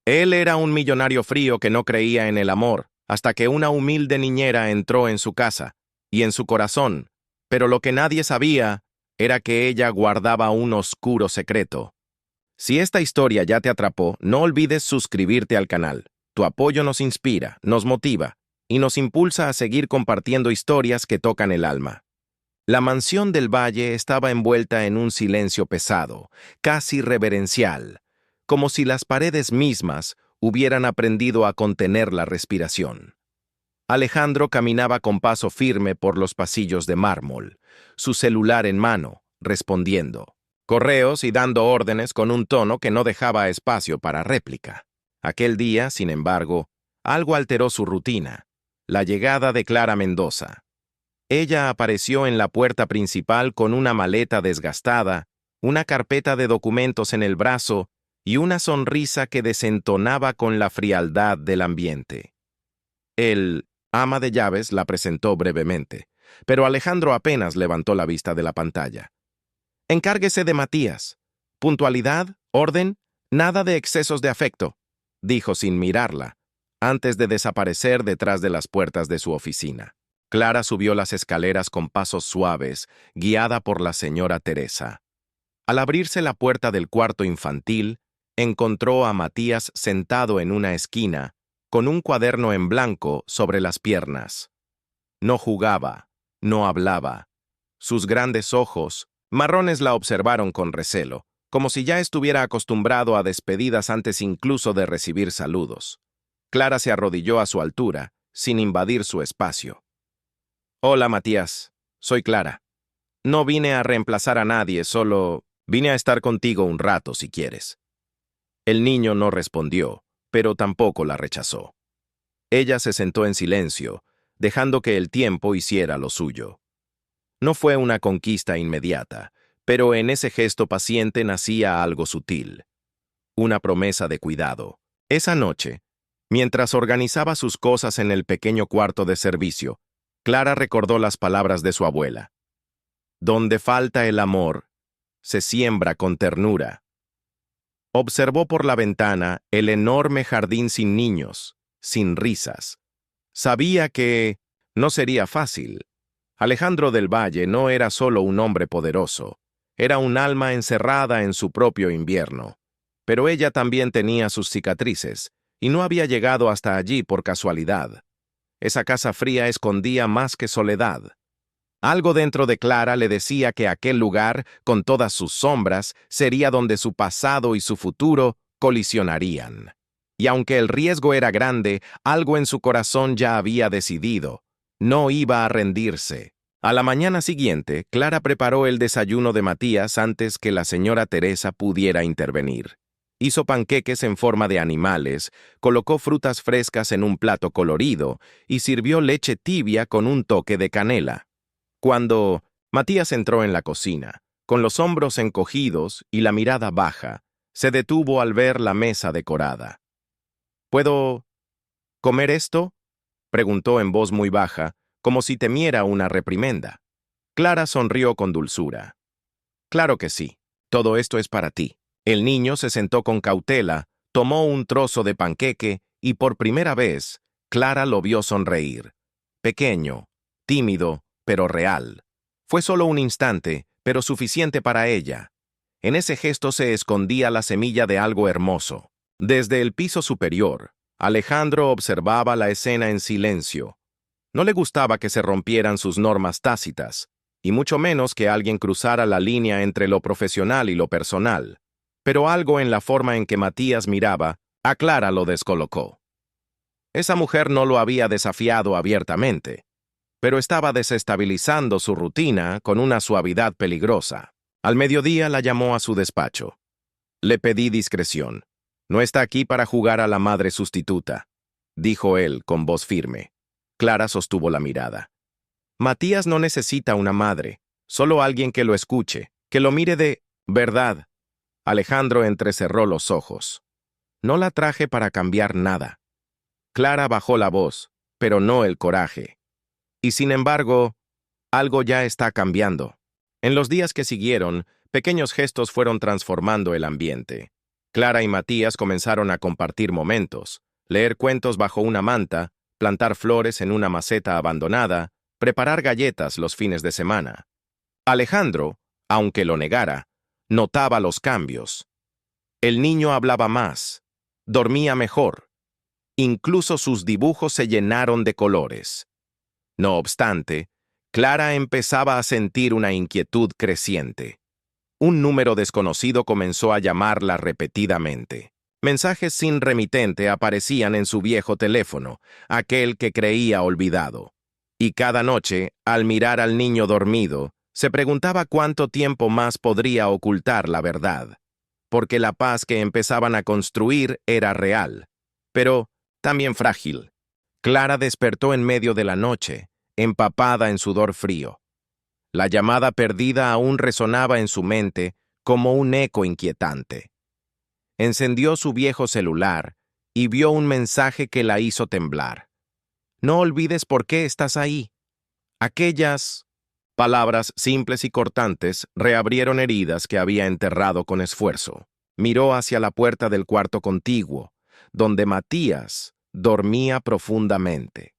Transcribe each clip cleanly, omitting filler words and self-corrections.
Él era un millonario frío que no creía en el amor, hasta que una humilde niñera entró en su casa y en su corazón, pero lo que nadie sabía era que ella guardaba un oscuro secreto. Si esta historia ya te atrapó, no olvides suscribirte al canal. Tu apoyo nos inspira, nos motiva y nos impulsa a seguir compartiendo historias que tocan el alma. La mansión del valle estaba envuelta en un silencio pesado, casi reverencial, como si las paredes mismas hubieran aprendido a contener la respiración. Alejandro caminaba con paso firme por los pasillos de mármol, su celular en mano, respondiendo correos y dando órdenes con un tono que no dejaba espacio para réplica. Aquel día, sin embargo, algo alteró su rutina: la llegada de Clara Mendoza. Ella apareció en la puerta principal con una maleta desgastada, una carpeta de documentos en el brazo y una sonrisa que desentonaba con la frialdad del ambiente. El ama de llaves la presentó brevemente, pero Alejandro apenas levantó la vista de la pantalla. «Encárguese de Matías. Puntualidad, orden, nada de excesos de afecto», dijo sin mirarla, antes de desaparecer detrás de las puertas de su oficina. Clara subió las escaleras con pasos suaves, guiada por la señora Teresa. Al abrirse la puerta del cuarto infantil, encontró a Matías sentado en una esquina, con un cuaderno en blanco sobre las piernas. No jugaba, no hablaba. Sus grandes ojos, marrones, la observaron con recelo, como si ya estuviera acostumbrado a despedidas antes incluso de recibir saludos. Clara se arrodilló a su altura, sin invadir su espacio. «Hola, Matías. Soy Clara. No vine a reemplazar a nadie, solo vine a estar contigo un rato, si quieres». El niño no respondió, pero tampoco la rechazó. Ella se sentó en silencio, dejando que el tiempo hiciera lo suyo. No fue una conquista inmediata, pero en ese gesto paciente nacía algo sutil. Una promesa de cuidado. Esa noche, mientras organizaba sus cosas en el pequeño cuarto de servicio, Clara recordó las palabras de su abuela. «Donde falta el amor, se siembra con ternura». Observó por la ventana el enorme jardín sin niños, sin risas. Sabía que no sería fácil. Alejandro del Valle no era solo un hombre poderoso, era un alma encerrada en su propio invierno. Pero ella también tenía sus cicatrices, y no había llegado hasta allí por casualidad. Esa casa fría escondía más que soledad. Algo dentro de Clara le decía que aquel lugar, con todas sus sombras, sería donde su pasado y su futuro colisionarían. Y aunque el riesgo era grande, algo en su corazón ya había decidido. No iba a rendirse. A la mañana siguiente, Clara preparó el desayuno de Matías antes que la señora Teresa pudiera intervenir. Hizo panqueques en forma de animales, colocó frutas frescas en un plato colorido y sirvió leche tibia con un toque de canela. Cuando Matías entró en la cocina, con los hombros encogidos y la mirada baja, se detuvo al ver la mesa decorada. «¿Puedo comer esto?», preguntó en voz muy baja, como si temiera una reprimenda. Clara sonrió con dulzura. «Claro que sí, todo esto es para ti». El niño se sentó con cautela, tomó un trozo de panqueque y por primera vez, Clara lo vio sonreír. Pequeño, tímido, pero real. Fue solo un instante, pero suficiente para ella. En ese gesto se escondía la semilla de algo hermoso. Desde el piso superior, Alejandro observaba la escena en silencio. No le gustaba que se rompieran sus normas tácitas, y mucho menos que alguien cruzara la línea entre lo profesional y lo personal. Pero algo en la forma en que Matías miraba a Clara lo descolocó. Esa mujer no lo había desafiado abiertamente, pero estaba desestabilizando su rutina con una suavidad peligrosa. Al mediodía la llamó a su despacho. «Le pedí discreción. No está aquí para jugar a la madre sustituta», dijo él con voz firme. Clara sostuvo la mirada. «Matías no necesita una madre, solo alguien que lo escuche, que lo mire de verdad». Alejandro entrecerró los ojos. «No la traje para cambiar nada». Clara bajó la voz, pero no el coraje. Y sin embargo, algo ya está cambiando. En los días que siguieron, pequeños gestos fueron transformando el ambiente. Clara y Matías comenzaron a compartir momentos, leer cuentos bajo una manta, plantar flores en una maceta abandonada, preparar galletas los fines de semana. Alejandro, aunque lo negara, notaba los cambios. El niño hablaba más, dormía mejor, incluso sus dibujos se llenaron de colores. No obstante, Clara empezaba a sentir una inquietud creciente. Un número desconocido comenzó a llamarla repetidamente. Mensajes sin remitente aparecían en su viejo teléfono, aquel que creía olvidado. Y cada noche, al mirar al niño dormido, se preguntaba cuánto tiempo más podría ocultar la verdad, porque la paz que empezaban a construir era real, pero también frágil. Clara despertó en medio de la noche, empapada en sudor frío. La llamada perdida aún resonaba en su mente como un eco inquietante. Encendió su viejo celular y vio un mensaje que la hizo temblar. No olvides por qué estás ahí. Aquellas palabras simples y cortantes reabrieron heridas que había enterrado con esfuerzo. Miró hacia la puerta del cuarto contiguo, donde Matías dormía profundamente.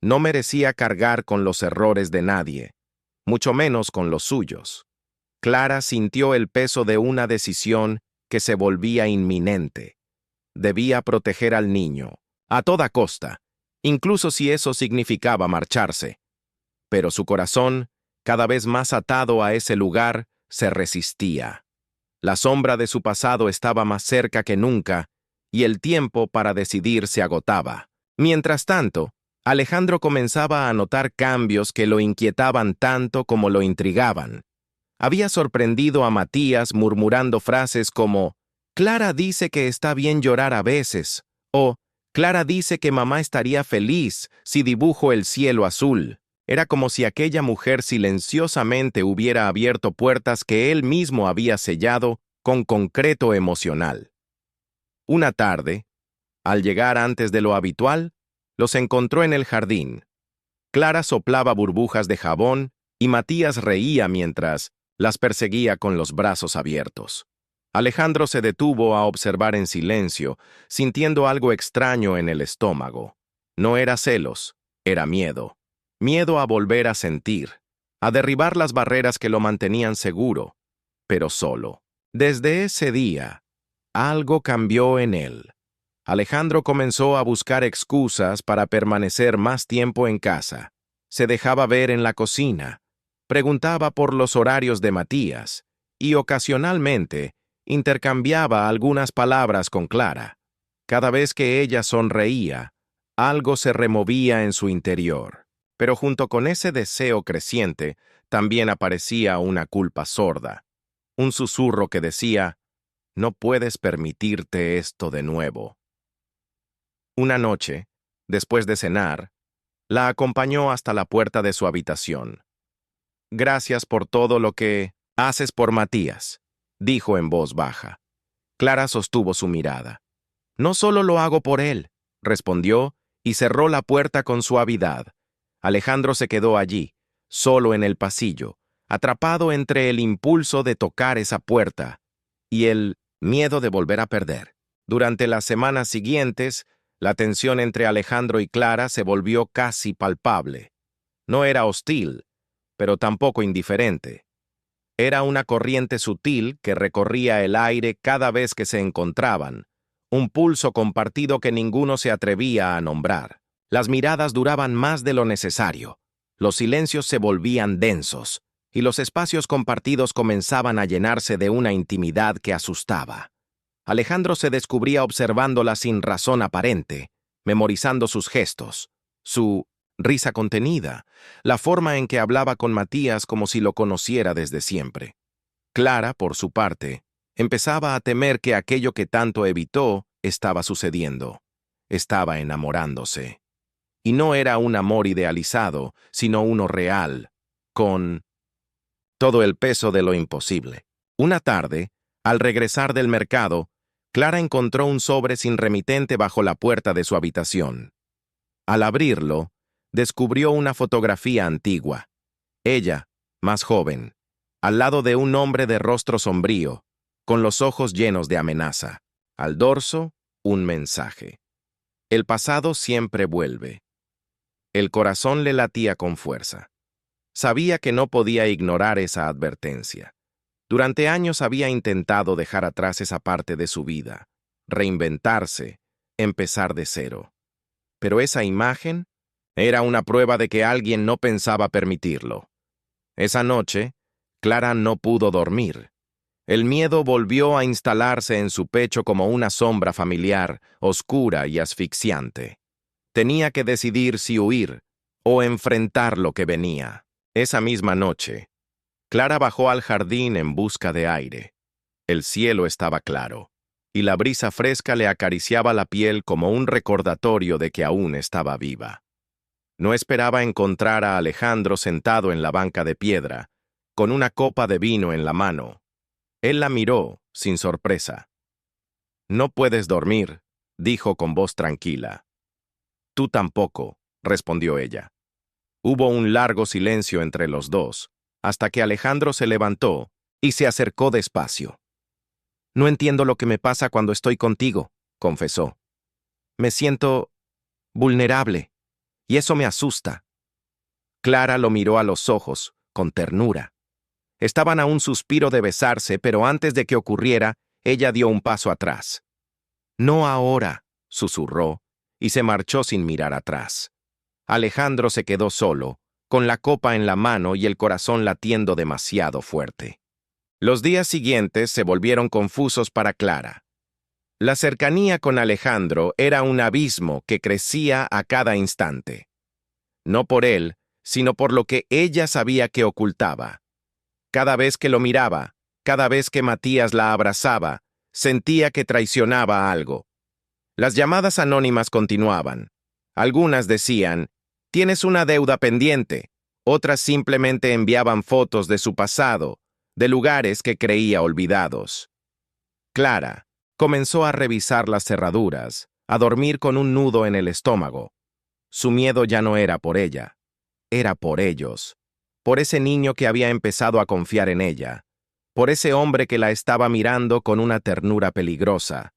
No merecía cargar con los errores de nadie, mucho menos con los suyos. Clara sintió el peso de una decisión que se volvía inminente. Debía proteger al niño, a toda costa, incluso si eso significaba marcharse. Pero su corazón, cada vez más atado a ese lugar, se resistía. La sombra de su pasado estaba más cerca que nunca, y el tiempo para decidir se agotaba. Mientras tanto, Alejandro comenzaba a notar cambios que lo inquietaban tanto como lo intrigaban. Había sorprendido a Matías murmurando frases como «Clara dice que está bien llorar a veces» o «Clara dice que mamá estaría feliz si dibujo el cielo azul». Era como si aquella mujer silenciosamente hubiera abierto puertas que él mismo había sellado con concreto emocional. Una tarde, al llegar antes de lo habitual, los encontró en el jardín. Clara soplaba burbujas de jabón y Matías reía mientras las perseguía con los brazos abiertos. Alejandro se detuvo a observar en silencio, sintiendo algo extraño en el estómago. No era celos, era miedo. Miedo a volver a sentir, a derribar las barreras que lo mantenían seguro, pero solo. Desde ese día, algo cambió en él. Alejandro comenzó a buscar excusas para permanecer más tiempo en casa. Se dejaba ver en la cocina, preguntaba por los horarios de Matías y ocasionalmente intercambiaba algunas palabras con Clara. Cada vez que ella sonreía, algo se removía en su interior. Pero junto con ese deseo creciente, también aparecía una culpa sorda, un susurro que decía, «No puedes permitirte esto de nuevo». Una noche, después de cenar, la acompañó hasta la puerta de su habitación. «Gracias por todo lo que haces por Matías», dijo en voz baja. Clara sostuvo su mirada. «No solo lo hago por él», respondió y cerró la puerta con suavidad. Alejandro se quedó allí, solo en el pasillo, atrapado entre el impulso de tocar esa puerta y el miedo de volver a perder. Durante las semanas siguientes, la tensión entre Alejandro y Clara se volvió casi palpable. No era hostil, pero tampoco indiferente. Era una corriente sutil que recorría el aire cada vez que se encontraban, un pulso compartido que ninguno se atrevía a nombrar. Las miradas duraban más de lo necesario, los silencios se volvían densos, y los espacios compartidos comenzaban a llenarse de una intimidad que asustaba. Alejandro se descubría observándola sin razón aparente, memorizando sus gestos, su risa contenida, la forma en que hablaba con Matías como si lo conociera desde siempre. Clara, por su parte, empezaba a temer que aquello que tanto evitó estaba sucediendo. Estaba enamorándose. Y no era un amor idealizado, sino uno real, con todo el peso de lo imposible. Una tarde, al regresar del mercado, Clara encontró un sobre sin remitente bajo la puerta de su habitación. Al abrirlo, descubrió una fotografía antigua. Ella, más joven, al lado de un hombre de rostro sombrío, con los ojos llenos de amenaza. Al dorso, un mensaje. El pasado siempre vuelve. El corazón le latía con fuerza. Sabía que no podía ignorar esa advertencia. Durante años había intentado dejar atrás esa parte de su vida, reinventarse, empezar de cero. Pero esa imagen era una prueba de que alguien no pensaba permitirlo. Esa noche, Clara no pudo dormir. El miedo volvió a instalarse en su pecho como una sombra familiar, oscura y asfixiante. Tenía que decidir si huir o enfrentar lo que venía. Esa misma noche, Clara bajó al jardín en busca de aire. El cielo estaba claro, y la brisa fresca le acariciaba la piel como un recordatorio de que aún estaba viva. No esperaba encontrar a Alejandro sentado en la banca de piedra, con una copa de vino en la mano. Él la miró, sin sorpresa. «No puedes dormir», dijo con voz tranquila. «Tú tampoco», respondió ella. Hubo un largo silencio entre los dos, hasta que Alejandro se levantó y se acercó despacio. «No entiendo lo que me pasa cuando estoy contigo», confesó. «Me siento vulnerable, y eso me asusta». Clara lo miró a los ojos, con ternura. Estaban a un suspiro de besarse, pero antes de que ocurriera, ella dio un paso atrás. «No ahora», susurró, y se marchó sin mirar atrás. Alejandro se quedó solo, con la copa en la mano y el corazón latiendo demasiado fuerte. Los días siguientes se volvieron confusos para Clara. La cercanía con Alejandro era un abismo que crecía a cada instante. No por él, sino por lo que ella sabía que ocultaba. Cada vez que lo miraba, cada vez que Matías la abrazaba, sentía que traicionaba algo. Las llamadas anónimas continuaban. Algunas decían, «Tienes una deuda pendiente». Otras simplemente enviaban fotos de su pasado, de lugares que creía olvidados. Clara comenzó a revisar las cerraduras, a dormir con un nudo en el estómago. Su miedo ya no era por ella, era por ellos, por ese niño que había empezado a confiar en ella, por ese hombre que la estaba mirando con una ternura peligrosa.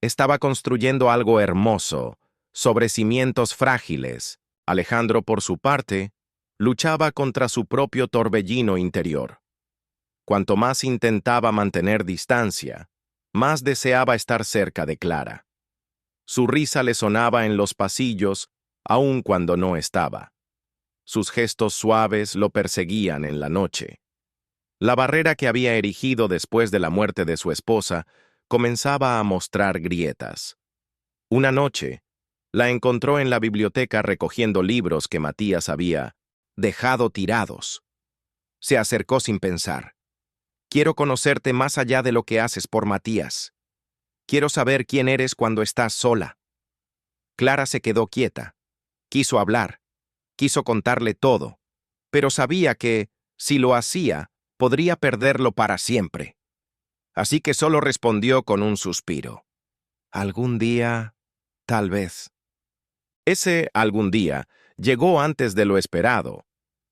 Estaba construyendo algo hermoso, sobre cimientos frágiles. Alejandro, por su parte, luchaba contra su propio torbellino interior. Cuanto más intentaba mantener distancia, más deseaba estar cerca de Clara. Su risa le sonaba en los pasillos, aun cuando no estaba. Sus gestos suaves lo perseguían en la noche. La barrera que había erigido después de la muerte de su esposa comenzaba a mostrar grietas. Una noche, la encontró en la biblioteca recogiendo libros que Matías había dejado tirados. Se acercó sin pensar. «Quiero conocerte más allá de lo que haces por Matías. Quiero saber quién eres cuando estás sola». Clara se quedó quieta. Quiso hablar. Quiso contarle todo. Pero sabía que, si lo hacía, podría perderlo para siempre. Así que solo respondió con un suspiro. «Algún día, tal vez». Ese algún día llegó antes de lo esperado.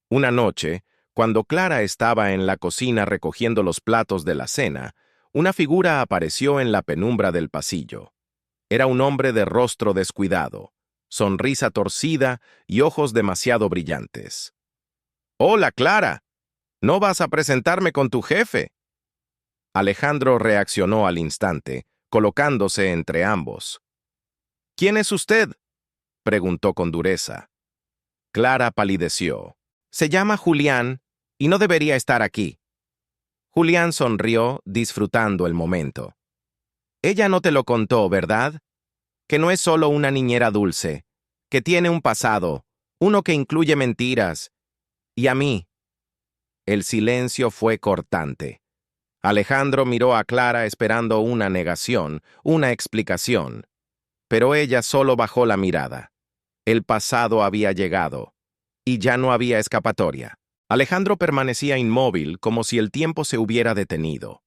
Una noche, cuando Clara estaba en la cocina recogiendo los platos de la cena, una figura apareció en la penumbra del pasillo. Era un hombre de rostro descuidado, sonrisa torcida y ojos demasiado brillantes. «Hola, Clara. ¿No vas a presentarme con tu jefe?». Alejandro reaccionó al instante, colocándose entre ambos. «¿Quién es usted?», preguntó con dureza. Clara palideció. «Se llama Julián y no debería estar aquí». Julián sonrió, disfrutando el momento. «Ella no te lo contó, ¿verdad? Que no es solo una niñera dulce, que tiene un pasado, uno que incluye mentiras. Y a mí». El silencio fue cortante. Alejandro miró a Clara esperando una negación, una explicación. Pero ella solo bajó la mirada. El pasado había llegado, y ya no había escapatoria. Alejandro permanecía inmóvil como si el tiempo se hubiera detenido.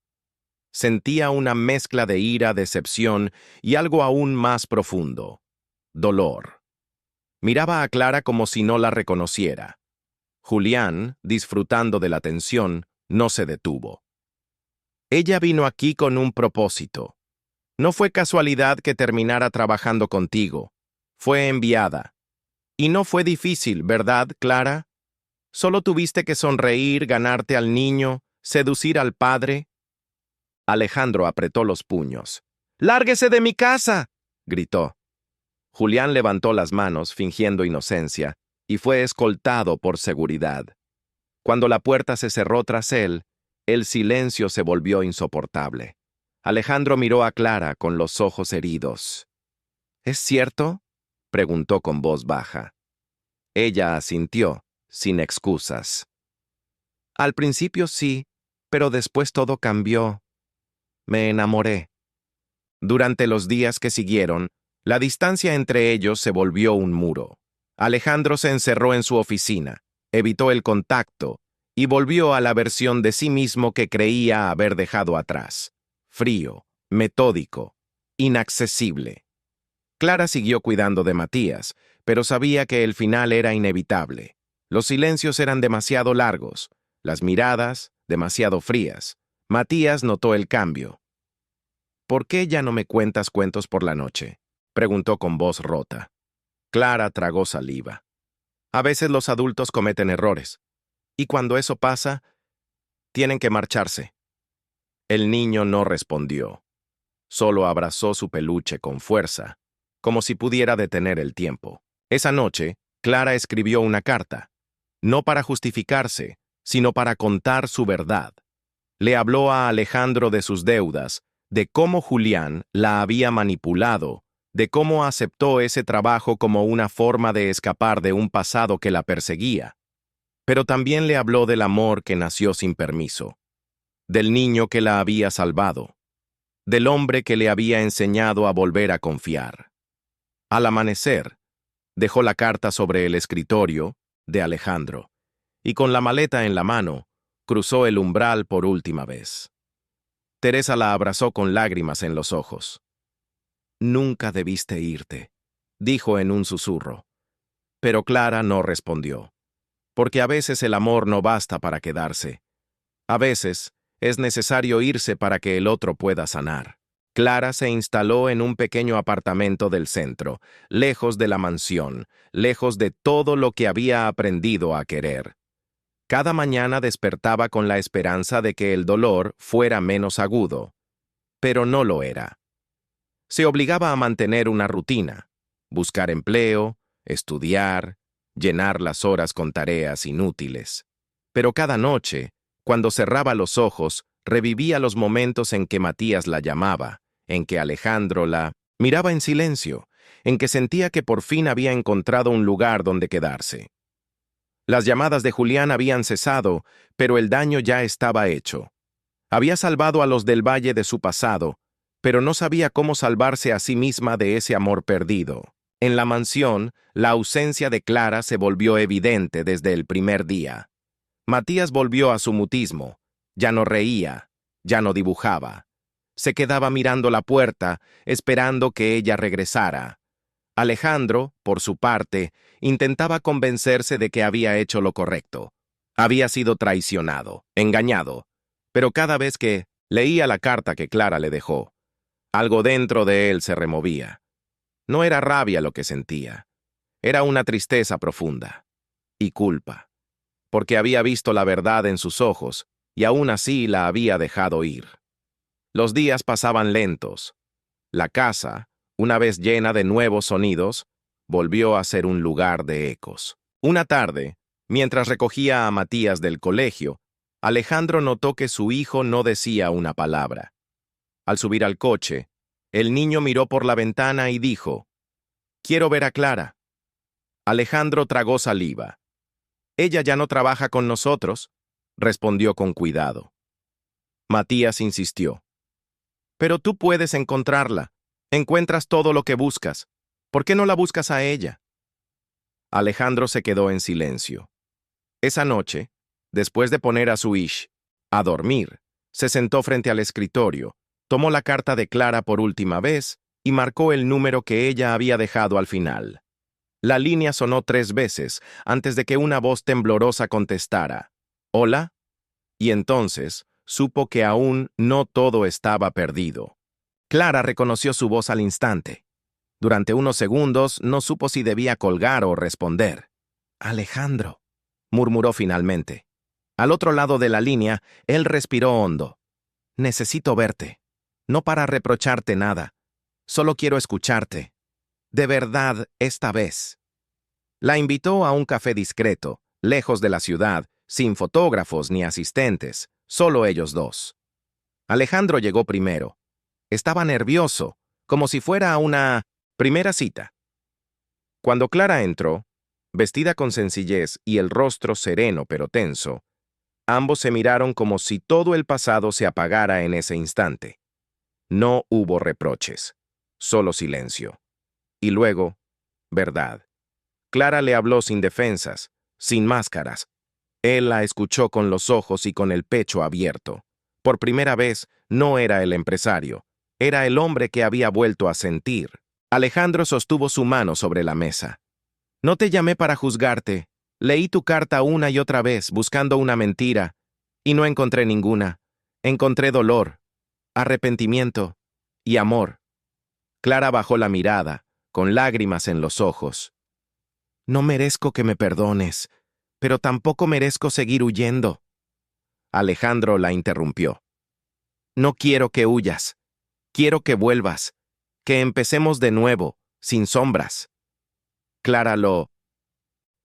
Sentía una mezcla de ira, decepción y algo aún más profundo: dolor. Miraba a Clara como si no la reconociera. Julián, disfrutando de la tensión, no se detuvo. Ella vino aquí con un propósito. No fue casualidad que terminara trabajando contigo. Fue enviada. Y no fue difícil, ¿verdad, Clara? Solo tuviste que sonreír, ganarte al niño, seducir al padre. Alejandro apretó los puños. ¡Lárguese de mi casa!, gritó. Julián levantó las manos, fingiendo inocencia, y fue escoltado por seguridad. Cuando la puerta se cerró tras él, el silencio se volvió insoportable. Alejandro miró a Clara con los ojos heridos. ¿Es cierto?, preguntó con voz baja. Ella asintió, sin excusas. Al principio sí, pero después todo cambió. Me enamoré. Durante los días que siguieron, la distancia entre ellos se volvió un muro. Alejandro se encerró en su oficina, evitó el contacto y volvió a la versión de sí mismo que creía haber dejado atrás. Frío, metódico, inaccesible. Clara siguió cuidando de Matías, pero sabía que el final era inevitable. Los silencios eran demasiado largos, las miradas demasiado frías. Matías notó el cambio. ¿Por qué ya no me cuentas cuentos por la noche?, preguntó con voz rota. Clara tragó saliva. A veces los adultos cometen errores, y cuando eso pasa, tienen que marcharse. El niño no respondió. Solo abrazó su peluche con fuerza, como si pudiera detener el tiempo. Esa noche, Clara escribió una carta, no para justificarse, sino para contar su verdad. Le habló a Alejandro de sus deudas, de cómo Julián la había manipulado, de cómo aceptó ese trabajo como una forma de escapar de un pasado que la perseguía. Pero también le habló del amor que nació sin permiso, del niño que la había salvado, del hombre que le había enseñado a volver a confiar. Al amanecer, dejó la carta sobre el escritorio de Alejandro, y con la maleta en la mano, cruzó el umbral por última vez. Teresa la abrazó con lágrimas en los ojos. Nunca debiste irte, dijo en un susurro. Pero Clara no respondió, porque a veces el amor no basta para quedarse. A veces es necesario irse para que el otro pueda sanar. Clara se instaló en un pequeño apartamento del centro, lejos de la mansión, lejos de todo lo que había aprendido a querer. Cada mañana despertaba con la esperanza de que el dolor fuera menos agudo, pero no lo era. Se obligaba a mantener una rutina, buscar empleo, estudiar, llenar las horas con tareas inútiles. Pero cada noche, cuando cerraba los ojos, revivía los momentos en que Matías la llamaba, en que Alejandro la miraba en silencio, en que sentía que por fin había encontrado un lugar donde quedarse. Las llamadas de Julián habían cesado, pero el daño ya estaba hecho. Había salvado a los del valle de su pasado, pero no sabía cómo salvarse a sí misma de ese amor perdido. En la mansión, la ausencia de Clara se volvió evidente desde el primer día. Matías volvió a su mutismo. Ya no reía, ya no dibujaba. Se quedaba mirando la puerta, esperando que ella regresara. Alejandro, por su parte, intentaba convencerse de que había hecho lo correcto. Había sido traicionado, engañado, pero cada vez que leía la carta que Clara le dejó, algo dentro de él se removía. No era rabia lo que sentía, era una tristeza profunda y culpa, porque había visto la verdad en sus ojos y aún así la había dejado ir. Los días pasaban lentos. La casa, una vez llena de nuevos sonidos, volvió a ser un lugar de ecos. Una tarde, mientras recogía a Matías del colegio, Alejandro notó que su hijo no decía una palabra. Al subir al coche, el niño miró por la ventana y dijo, «Quiero ver a Clara». Alejandro tragó saliva. «Ella ya no trabaja con nosotros», respondió con cuidado. Matías insistió. «Pero tú puedes encontrarla. Encuentras todo lo que buscas. ¿Por qué no la buscas a ella?». Alejandro se quedó en silencio. Esa noche, después de poner a su Ish a dormir, se sentó frente al escritorio, tomó la carta de Clara por última vez y marcó el número que ella había dejado al final. La línea sonó 3 veces antes de que una voz temblorosa contestara, «¿Hola?». Y entonces, supo que aún no todo estaba perdido. Clara reconoció su voz al instante. Durante unos segundos no supo si debía colgar o responder. «Alejandro», murmuró finalmente. Al otro lado de la línea, él respiró hondo. «Necesito verte. No para reprocharte nada. Solo quiero escucharte. De verdad, esta vez». La invitó a un café discreto, lejos de la ciudad, sin fotógrafos ni asistentes, solo ellos dos. Alejandro llegó primero. Estaba nervioso, como si fuera una primera cita. Cuando Clara entró, vestida con sencillez y el rostro sereno pero tenso, ambos se miraron como si todo el pasado se apagara en ese instante. No hubo reproches, solo silencio. Y luego, verdad. Clara le habló sin defensas, sin máscaras. Él la escuchó con los ojos y con el pecho abierto. Por primera vez, no era el empresario, era el hombre que había vuelto a sentir. Alejandro sostuvo su mano sobre la mesa. «No te llamé para juzgarte. Leí tu carta una y otra vez, buscando una mentira, y no encontré ninguna. Encontré dolor, arrepentimiento y amor». Clara bajó la mirada, con lágrimas en los ojos. «No merezco que me perdones, pero tampoco merezco seguir huyendo». Alejandro la interrumpió. «No quiero que huyas. Quiero que vuelvas, que empecemos de nuevo, sin sombras». Clara lo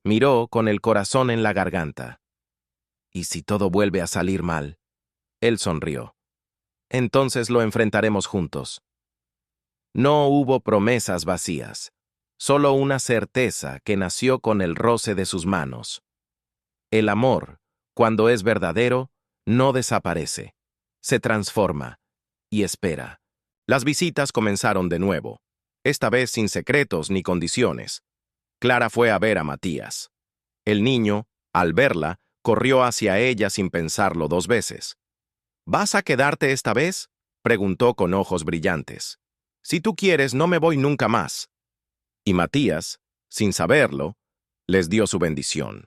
miró con el corazón en la garganta. «¿Y si todo vuelve a salir mal?». Él sonrió. «Entonces lo enfrentaremos juntos». No hubo promesas vacías, solo una certeza que nació con el roce de sus manos. El amor, cuando es verdadero, no desaparece, se transforma y espera. Las visitas comenzaron de nuevo, esta vez sin secretos ni condiciones. Clara fue a ver a Matías. El niño, al verla, corrió hacia ella sin pensarlo dos veces. «¿Vas a quedarte esta vez?», preguntó con ojos brillantes. «Si tú quieres, no me voy nunca más». Y Matías, sin saberlo, les dio su bendición.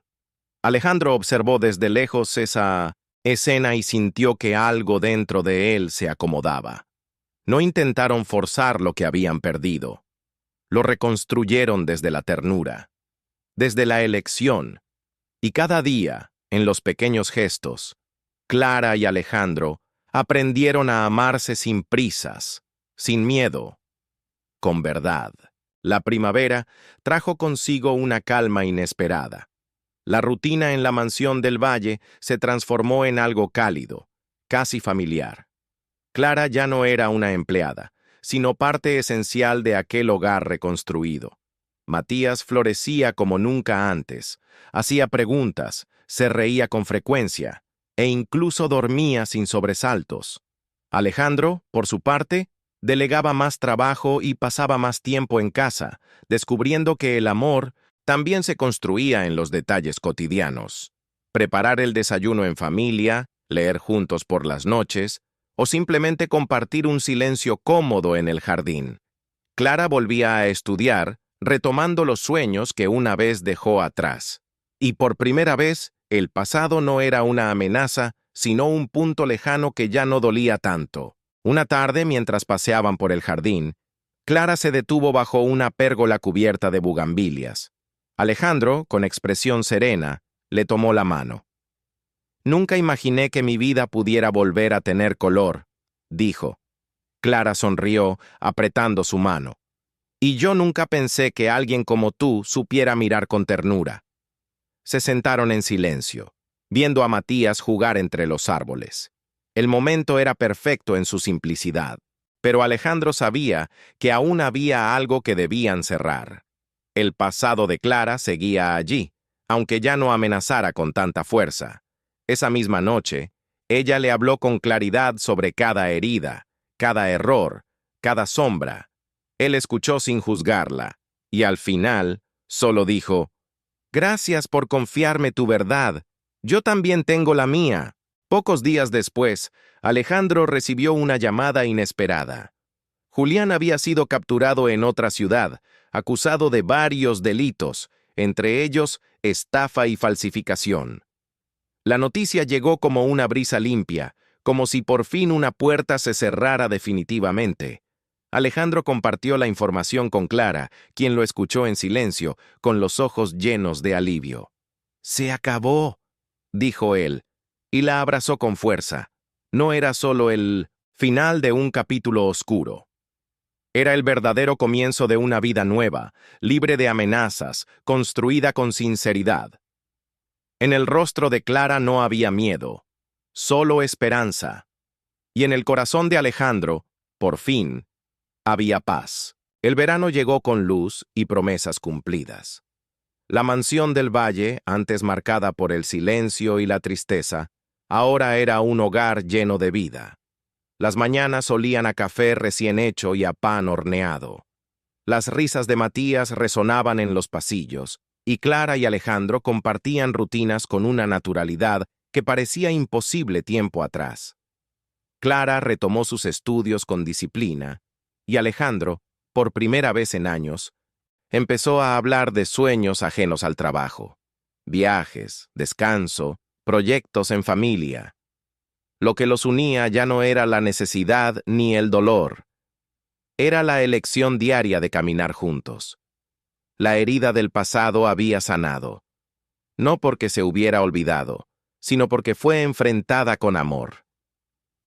Alejandro observó desde lejos esa escena y sintió que algo dentro de él se acomodaba. No intentaron forzar lo que habían perdido. Lo reconstruyeron desde la ternura, desde la elección, y cada día, en los pequeños gestos, Clara y Alejandro aprendieron a amarse sin prisas, sin miedo, con verdad. La primavera trajo consigo una calma inesperada. La rutina en la mansión del valle se transformó en algo cálido, casi familiar. Clara ya no era una empleada, sino parte esencial de aquel hogar reconstruido. Matías florecía como nunca antes, hacía preguntas, se reía con frecuencia, e incluso dormía sin sobresaltos. Alejandro, por su parte, delegaba más trabajo y pasaba más tiempo en casa, descubriendo que el amor también se construía en los detalles cotidianos. Preparar el desayuno en familia, leer juntos por las noches, o simplemente compartir un silencio cómodo en el jardín. Clara volvía a estudiar, retomando los sueños que una vez dejó atrás. Y por primera vez, el pasado no era una amenaza, sino un punto lejano que ya no dolía tanto. Una tarde, mientras paseaban por el jardín, Clara se detuvo bajo una pérgola cubierta de bugambilias. Alejandro, con expresión serena, le tomó la mano. «Nunca imaginé que mi vida pudiera volver a tener color», dijo. Clara sonrió, apretando su mano. «Y yo nunca pensé que alguien como tú supiera mirar con ternura». Se sentaron en silencio, viendo a Matías jugar entre los árboles. El momento era perfecto en su simplicidad, pero Alejandro sabía que aún había algo que debían cerrar. El pasado de Clara seguía allí, aunque ya no amenazara con tanta fuerza. Esa misma noche, ella le habló con claridad sobre cada herida, cada error, cada sombra. Él escuchó sin juzgarla, y al final solo dijo: «Gracias por confiarme tu verdad. Yo también tengo la mía». Pocos días después, Alejandro recibió una llamada inesperada. Julián había sido capturado en otra ciudad, acusado de varios delitos, entre ellos estafa y falsificación. La noticia llegó como una brisa limpia, como si por fin una puerta se cerrara definitivamente. Alejandro compartió la información con Clara, quien lo escuchó en silencio, con los ojos llenos de alivio. «Se acabó», dijo él, y la abrazó con fuerza. No era solo el final de un capítulo oscuro. Era el verdadero comienzo de una vida nueva, libre de amenazas, construida con sinceridad. En el rostro de Clara no había miedo, solo esperanza. Y en el corazón de Alejandro, por fin, había paz. El verano llegó con luz y promesas cumplidas. La mansión del valle, antes marcada por el silencio y la tristeza, ahora era un hogar lleno de vida. Las mañanas olían a café recién hecho y a pan horneado. Las risas de Matías resonaban en los pasillos, y Clara y Alejandro compartían rutinas con una naturalidad que parecía imposible tiempo atrás. Clara retomó sus estudios con disciplina, y Alejandro, por primera vez en años, empezó a hablar de sueños ajenos al trabajo, viajes, descanso, proyectos en familia. Lo que los unía ya no era la necesidad ni el dolor, era la elección diaria de caminar juntos. La herida del pasado había sanado, no porque se hubiera olvidado, sino porque fue enfrentada con amor.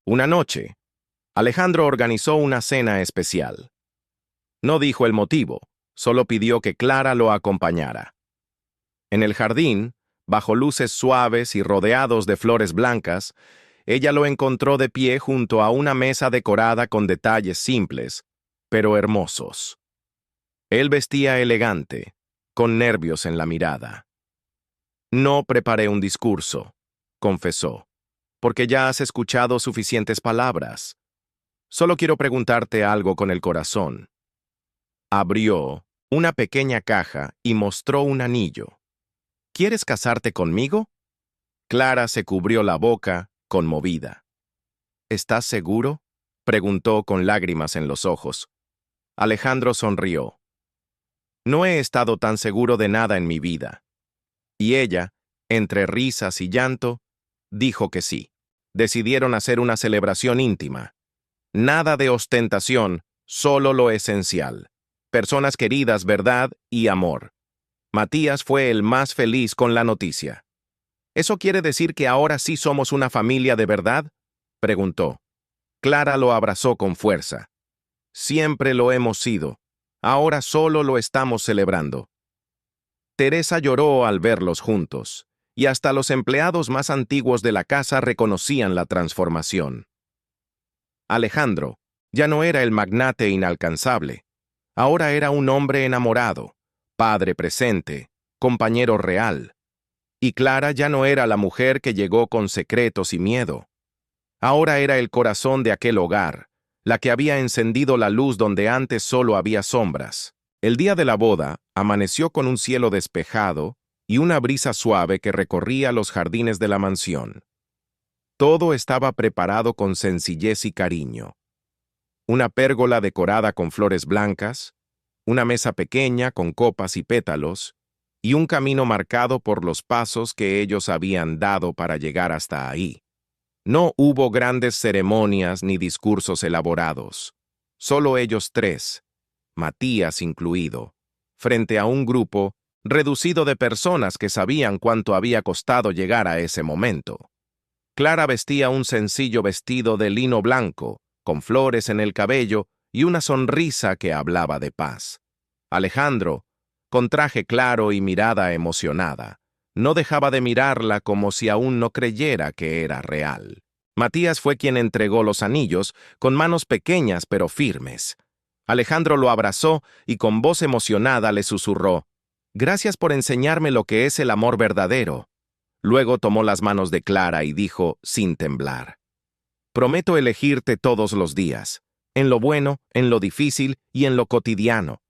Una noche, Alejandro organizó una cena especial. No dijo el motivo, solo pidió que Clara lo acompañara. En el jardín, bajo luces suaves y rodeados de flores blancas, ella lo encontró de pie junto a una mesa decorada con detalles simples, pero hermosos. Él vestía elegante, con nervios en la mirada. «No preparé un discurso», confesó, «porque ya has escuchado suficientes palabras. Solo quiero preguntarte algo con el corazón». Abrió una pequeña caja y mostró un anillo. «¿Quieres casarte conmigo?» Clara se cubrió la boca, conmovida. «¿Estás seguro?», preguntó con lágrimas en los ojos. Alejandro sonrió. «No he estado tan seguro de nada en mi vida». Y ella, entre risas y llanto, dijo que sí. Decidieron hacer una celebración íntima. Nada de ostentación, solo lo esencial. Personas queridas, verdad y amor. Matías fue el más feliz con la noticia. «¿Eso quiere decir que ahora sí somos una familia de verdad?», preguntó. Clara lo abrazó con fuerza. «Siempre lo hemos sido. Ahora solo lo estamos celebrando». Teresa lloró al verlos juntos, y hasta los empleados más antiguos de la casa reconocían la transformación. Alejandro ya no era el magnate inalcanzable. Ahora era un hombre enamorado, padre presente, compañero real. Y Clara ya no era la mujer que llegó con secretos y miedo. Ahora era el corazón de aquel hogar, la que había encendido la luz donde antes solo había sombras. El día de la boda amaneció con un cielo despejado y una brisa suave que recorría los jardines de la mansión. Todo estaba preparado con sencillez y cariño. Una pérgola decorada con flores blancas, una mesa pequeña con copas y pétalos, y un camino marcado por los pasos que ellos habían dado para llegar hasta ahí. No hubo grandes ceremonias ni discursos elaborados. Solo ellos tres, Matías incluido, frente a un grupo reducido de personas que sabían cuánto había costado llegar a ese momento. Clara vestía un sencillo vestido de lino blanco, con flores en el cabello y una sonrisa que hablaba de paz. Alejandro, con traje claro y mirada emocionada, no dejaba de mirarla como si aún no creyera que era real. Matías fue quien entregó los anillos, con manos pequeñas pero firmes. Alejandro lo abrazó y con voz emocionada le susurró: «Gracias por enseñarme lo que es el amor verdadero». Luego tomó las manos de Clara y dijo, sin temblar: «Prometo elegirte todos los días, en lo bueno, en lo difícil y en lo cotidiano,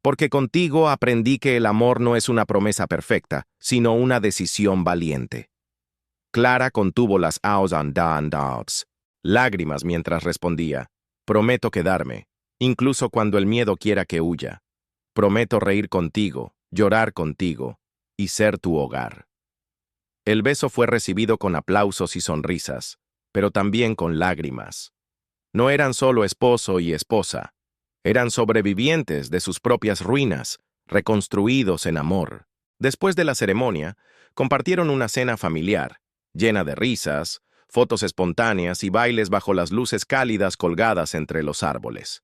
porque contigo aprendí que el amor no es una promesa perfecta, sino una decisión valiente». Clara contuvo las lágrimas mientras respondía: «Prometo quedarme, incluso cuando el miedo quiera que huya. Prometo reír contigo, llorar contigo y ser tu hogar». El beso fue recibido con aplausos y sonrisas. pero también con lágrimas. No eran solo esposo y esposa, eran sobrevivientes de sus propias ruinas, reconstruidos en amor. Después de la ceremonia, compartieron una cena familiar, llena de risas, fotos espontáneas y bailes bajo las luces cálidas colgadas entre los árboles.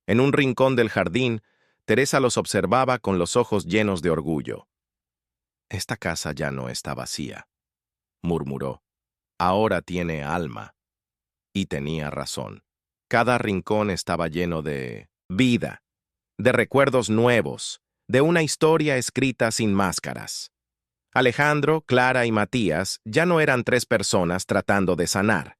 En un rincón del jardín, Teresa los observaba con los ojos llenos de orgullo. «Esta casa ya no está vacía», murmuró. «Ahora tiene alma». Y tenía razón. Cada rincón estaba lleno de vida, de recuerdos nuevos, de una historia escrita sin máscaras. Alejandro, Clara y Matías ya no eran tres personas tratando de sanar.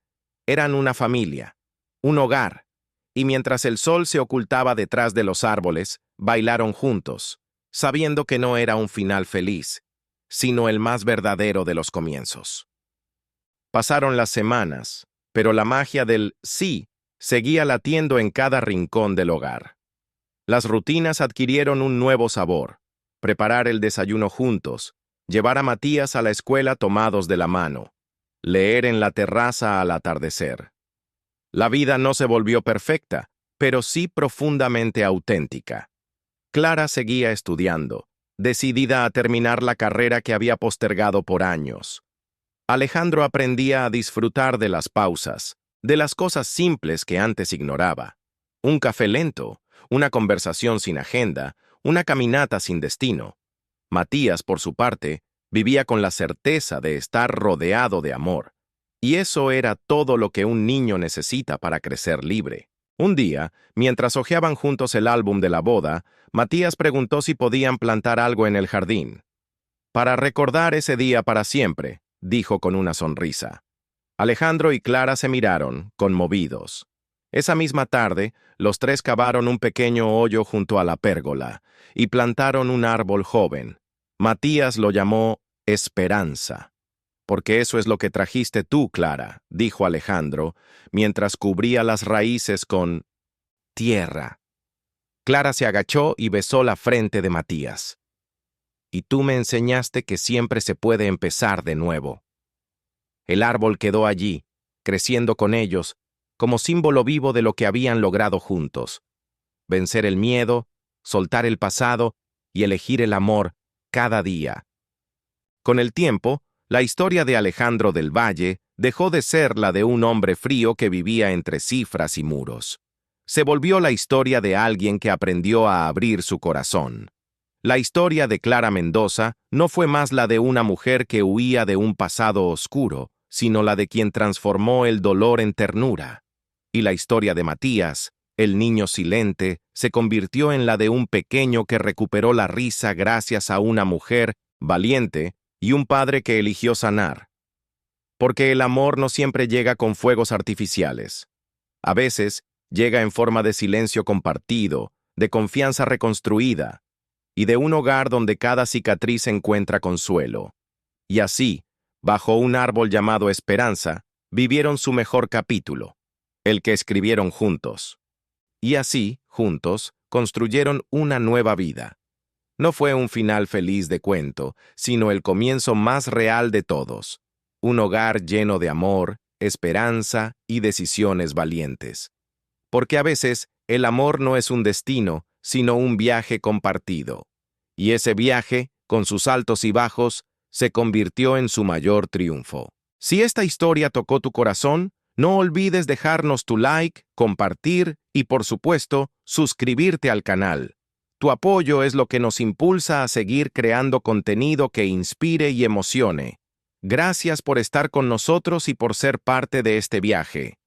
Eran una familia, un hogar, y mientras el sol se ocultaba detrás de los árboles, bailaron juntos, sabiendo que no era un final feliz, sino el más verdadero de los comienzos. Pasaron las semanas, pero la magia del sí seguía latiendo en cada rincón del hogar. Las rutinas adquirieron un nuevo sabor: preparar el desayuno juntos, llevar a Matías a la escuela tomados de la mano, leer en la terraza al atardecer. La vida no se volvió perfecta, pero sí profundamente auténtica. Clara seguía estudiando, decidida a terminar la carrera que había postergado por años. Alejandro aprendía a disfrutar de las pausas, de las cosas simples que antes ignoraba. Un café lento, una conversación sin agenda, una caminata sin destino. Matías, por su parte, vivía con la certeza de estar rodeado de amor. Y eso era todo lo que un niño necesita para crecer libre. Un día, mientras hojeaban juntos el álbum de la boda, Matías preguntó si podían plantar algo en el jardín. «Para recordar ese día para siempre», dijo con una sonrisa. Alejandro y Clara se miraron, conmovidos. Esa misma tarde, los tres cavaron un pequeño hoyo junto a la pérgola y plantaron un árbol joven. Matías lo llamó Esperanza. «Porque eso es lo que trajiste tú, Clara», dijo Alejandro, mientras cubría las raíces con tierra. Clara se agachó y besó la frente de Matías. «Y tú me enseñaste que siempre se puede empezar de nuevo». El árbol quedó allí, creciendo con ellos, como símbolo vivo de lo que habían logrado juntos: vencer el miedo, soltar el pasado y elegir el amor cada día. Con el tiempo, la historia de Alejandro del Valle dejó de ser la de un hombre frío que vivía entre cifras y muros. Se volvió la historia de alguien que aprendió a abrir su corazón. La historia de Clara Mendoza no fue más la de una mujer que huía de un pasado oscuro, sino la de quien transformó el dolor en ternura. Y la historia de Matías, el niño silente, se convirtió en la de un pequeño que recuperó la risa gracias a una mujer valiente y un padre que eligió sanar. Porque el amor no siempre llega con fuegos artificiales. A veces llega en forma de silencio compartido, de confianza reconstruida, y de un hogar donde cada cicatriz encuentra consuelo. Y así, bajo un árbol llamado Esperanza, vivieron su mejor capítulo, el que escribieron juntos. Y así, juntos, construyeron una nueva vida. No fue un final feliz de cuento, sino el comienzo más real de todos. Un hogar lleno de amor, esperanza y decisiones valientes. Porque a veces, el amor no es un destino, sino un viaje compartido. Y ese viaje, con sus altos y bajos, se convirtió en su mayor triunfo. Si esta historia tocó tu corazón, no olvides dejarnos tu like, compartir y, por supuesto, suscribirte al canal. Tu apoyo es lo que nos impulsa a seguir creando contenido que inspire y emocione. Gracias por estar con nosotros y por ser parte de este viaje.